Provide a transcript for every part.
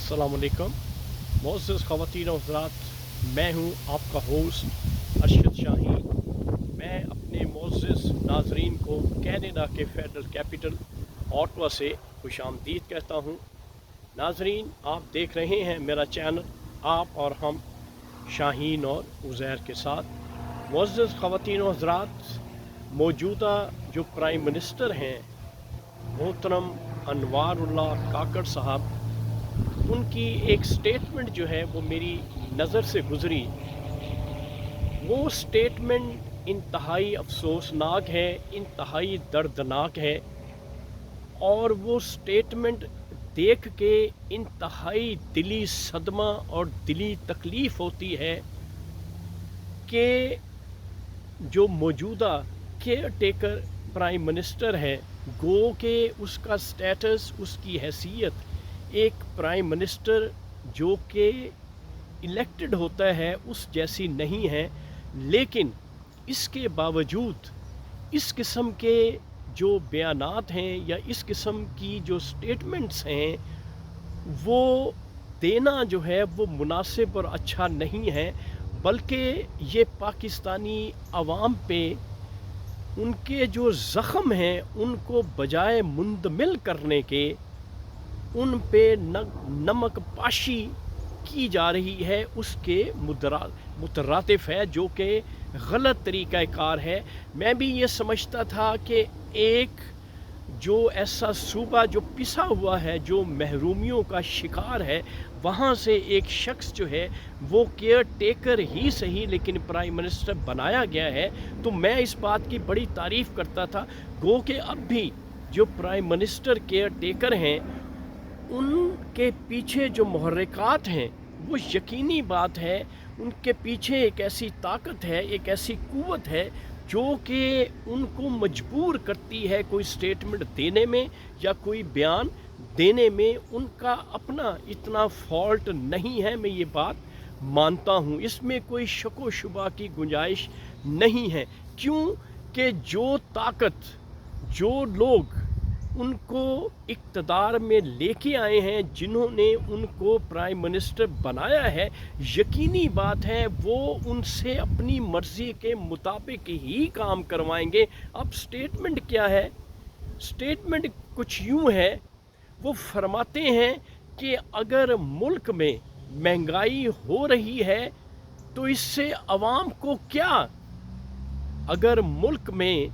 अस्सलाम वालेकुम मोअज़्ज़ज़ ख़वातीन और हज़रात, मैं हूँ आपका होस्ट अरशद शाहीन। मैं अपने मोअज़्ज़ज़ नाज़रीन को कनाडा के फेडरल कैपिटल ऑटवा से खुशामदीद कहता हूँ। नाज़रीन, आप देख रहे हैं मेरा चैनल आप और हम शाहीन और उज़ैर के साथ। मोअज़्ज़ज़ ख़वातीन और हज़रात, मौजूदा जो प्राइम मिनिस्टर हैं मोहतरम अनवारुल्लाह काकड़ साहब, उनकी एक स्टेटमेंट जो है वो मेरी नज़र से गुज़री। वो स्टेटमेंट इंतहाई अफसोसनाक है, इंतहाई दर्दनाक है, और वो स्टेटमेंट देख के इंतहाई दिली सदमा और दिली तकलीफ़ होती है कि जो मौजूदा केयर टेकर प्राइम मिनिस्टर है, गो के उसका स्टेटस, उसकी हैसियत एक प्राइम मिनिस्टर जो कि इलेक्टेड होता है उस जैसी नहीं है। लेकिन इसके बावजूद इस किस्म के जो बयानात हैं या इस किस्म की जो स्टेटमेंट्स हैं वो देना जो है वो मुनासिब और अच्छा नहीं है, बल्कि ये पाकिस्तानी अवाम पे उनके जो ज़ख़म हैं उनको बजाय मुंदमिल करने के उन पे नमक पाशी की जा रही है, उसके मुतरातिफ है, जो कि गलत तरीक़ाकार है। मैं भी ये समझता था कि एक जो ऐसा सूबा जो पिसा हुआ है, जो महरूमियों का शिकार है, वहाँ से एक शख्स जो है वो केयर टेकर ही सही लेकिन प्राइम मिनिस्टर बनाया गया है, तो मैं इस बात की बड़ी तारीफ़ करता था। गो कि अब भी जो प्राइम मिनिस्टर केयर टेकर हैं उनके पीछे जो मुहर्रिकात हैं वो यकीनी बात है, उनके पीछे एक ऐसी ताकत है, एक ऐसी क़ुव्वत है जो कि उनको मजबूर करती है कोई स्टेटमेंट देने में या कोई बयान देने में। उनका अपना इतना फॉल्ट नहीं है, मैं ये बात मानता हूँ, इसमें कोई शक व शुबा की गुंजाइश नहीं है। क्यों कि जो ताकत, जो लोग उनको इक़्तिदार में लेके आए हैं, जिन्होंने उनको प्राइम मिनिस्टर बनाया है, यकीनी बात है वो उनसे अपनी मर्ज़ी के मुताबिक ही काम करवाएंगे। अब स्टेटमेंट क्या है? स्टेटमेंट कुछ यूँ है, वो फरमाते हैं कि अगर मुल्क में महंगाई हो रही है तो इससे आवाम को क्या, अगर मुल्क में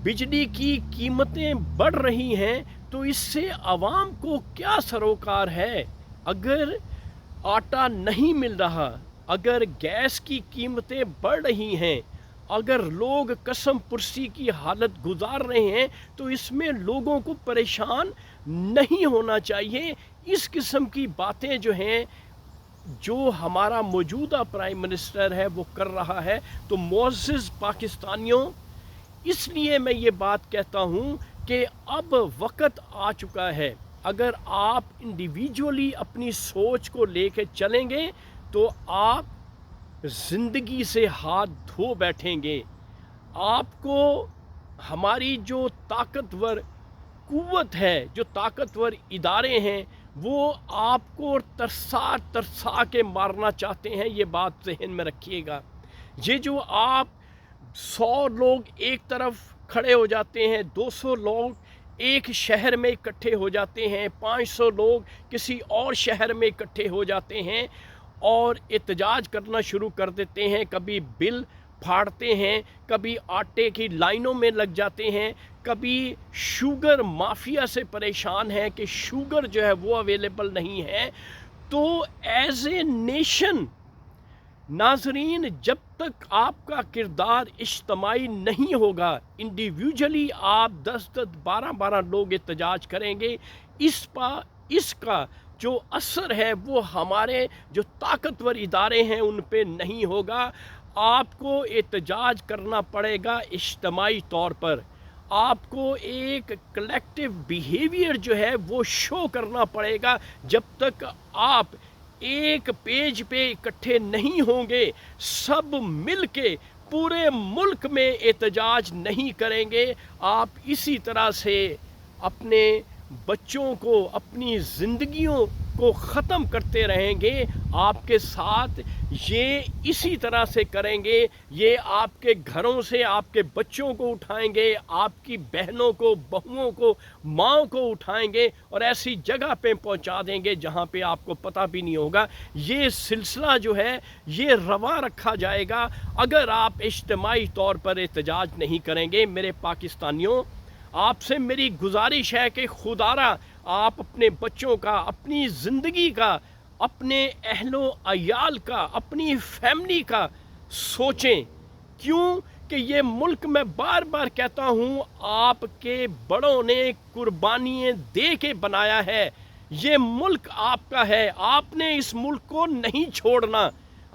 बिजली की कीमतें बढ़ रही हैं तो इससे आवाम को क्या सरोकार है, अगर आटा नहीं मिल रहा, अगर गैस की कीमतें बढ़ रही हैं, अगर लोग कसम पुरसी की हालत गुजार रहे हैं, तो इसमें लोगों को परेशान नहीं होना चाहिए। इस किस्म की बातें जो हैं, जो हमारा मौजूदा प्राइम मिनिस्टर है वो कर रहा है। तो मुअज़्ज़िज़ पाकिस्तानियों, इसलिए मैं ये बात कहता हूँ कि अब वक्त आ चुका है, अगर आप इंडिविजुअली अपनी सोच को लेकर चलेंगे तो आप ज़िंदगी से हाथ धो बैठेंगे। आपको हमारी जो ताकतवर क़ुव्वत है, जो ताकतवर इदारे हैं, वो आपको तरसा तरसा के मारना चाहते हैं, ये बात ज़हन में रखिएगा। ये जो आप 100 लोग एक तरफ खड़े हो जाते हैं, 200 लोग एक शहर में इकट्ठे हो जाते हैं, 500 लोग किसी और शहर में इकट्ठे हो जाते हैं और एहतजाज करना शुरू कर देते हैं, कभी बिल फाड़ते हैं, कभी आटे की लाइनों में लग जाते हैं, कभी शुगर माफिया से परेशान है कि शुगर जो है वो अवेलेबल नहीं है। तो एज ए नेशन नाज़रीन, जब तक आपका किरदार इज्तमाई नहीं होगा, इंडिविजुअली आप 10-10, 12-12 लोग एहतजाज करेंगे, इसका जो असर है वो हमारे जो ताकतवर इदारे हैं उन पे नहीं होगा। आपको एहतजाज करना पड़ेगा इज्तमाई तौर पर, आपको एक कलेक्टिव बिहेवियर जो है वो शो करना पड़ेगा। जब तक आप एक पेज पे इकट्ठे नहीं होंगे, सब मिल के पूरे मुल्क में एहतजाज नहीं करेंगे, आप इसी तरह से अपने बच्चों को, अपनी ज़िंदगियों کو ختم کرتے رہیں گے، آپ کے ساتھ یہ اسی طرح سے کریں گے، یہ آپ کے گھروں سے آپ کے بچوں کو اٹھائیں گے، آپ کی بہنوں کو، بہوؤں کو، ماں کو اٹھائیں گے اور ایسی جگہ پہ پہنچا دیں گے جہاں پہ آپ کو پتہ بھی نہیں ہوگا۔ یہ سلسلہ جو ہے یہ رواں رکھا جائے گا اگر آپ اجتماعی طور پر احتجاج نہیں کریں گے۔ میرے پاکستانیوں، آپ سے میری گزارش ہے کہ خدارا آپ اپنے بچوں کا، اپنی زندگی کا، اپنے اہل و عیال کا، اپنی فیملی کا سوچیں۔ کیوں کہ یہ ملک، میں بار بار کہتا ہوں، آپ کے بڑوں نے قربانیاں دے کے بنایا ہے۔ یہ ملک آپ کا ہے، آپ نے اس ملک کو نہیں چھوڑنا،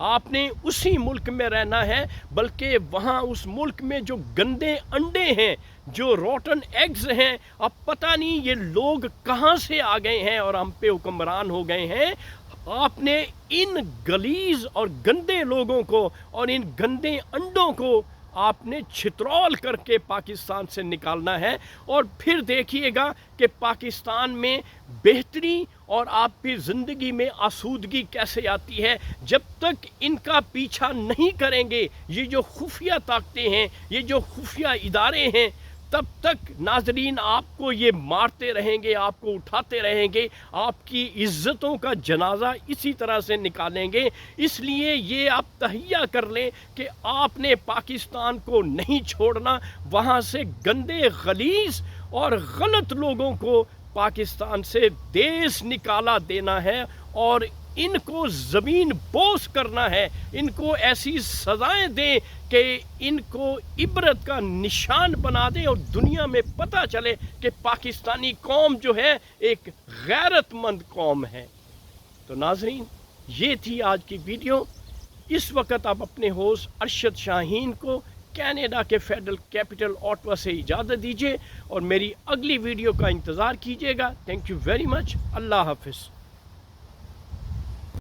آپ نے اسی ملک میں رہنا ہے، بلکہ وہاں اس ملک میں جو گندے انڈے ہیں، جو روٹن ایگز ہیں، اب پتہ نہیں یہ لوگ کہاں سے آ گئے ہیں اور ہم پہ حکمران ہو گئے ہیں۔ آپ نے ان غلیظ اور گندے لوگوں کو اور ان گندے انڈوں کو آپ نے چھترول کر کے پاکستان سے نکالنا ہے، اور پھر دیکھیے گا کہ پاکستان میں بہتری اور آپ کی زندگی میں آسودگی کیسے آتی ہے۔ جب تک ان کا پیچھا نہیں کریں گے یہ جو خفیہ طاقتیں ہیں، یہ جو خفیہ ادارے ہیں، تب تک ناظرین آپ کو یہ مارتے رہیں گے، آپ کو اٹھاتے رہیں گے، آپ کی عزتوں کا جنازہ اسی طرح سے نکالیں گے۔ اس لیے یہ آپ تہیہ کر لیں کہ آپ نے پاکستان کو نہیں چھوڑنا، وہاں سے گندے، غلیظ اور غلط لوگوں کو پاکستان سے دیس نکالا دینا ہے اور ان کو زمین بوس کرنا ہے، ان کو ایسی سزائیں دیں کہ ان کو عبرت کا نشان بنا دیں اور دنیا میں پتہ چلے کہ پاکستانی قوم جو ہے ایک غیرت مند قوم ہے۔ تو ناظرین، یہ تھی آج کی ویڈیو۔ اس وقت آپ اپنے ہوسٹ ارشد شاہین کو کینیڈا کے فیڈرل کیپٹل اوٹوا سے اجازت دیجیے اور میری اگلی ویڈیو کا انتظار کیجیے گا۔ Thank you very much. اللہ حافظ۔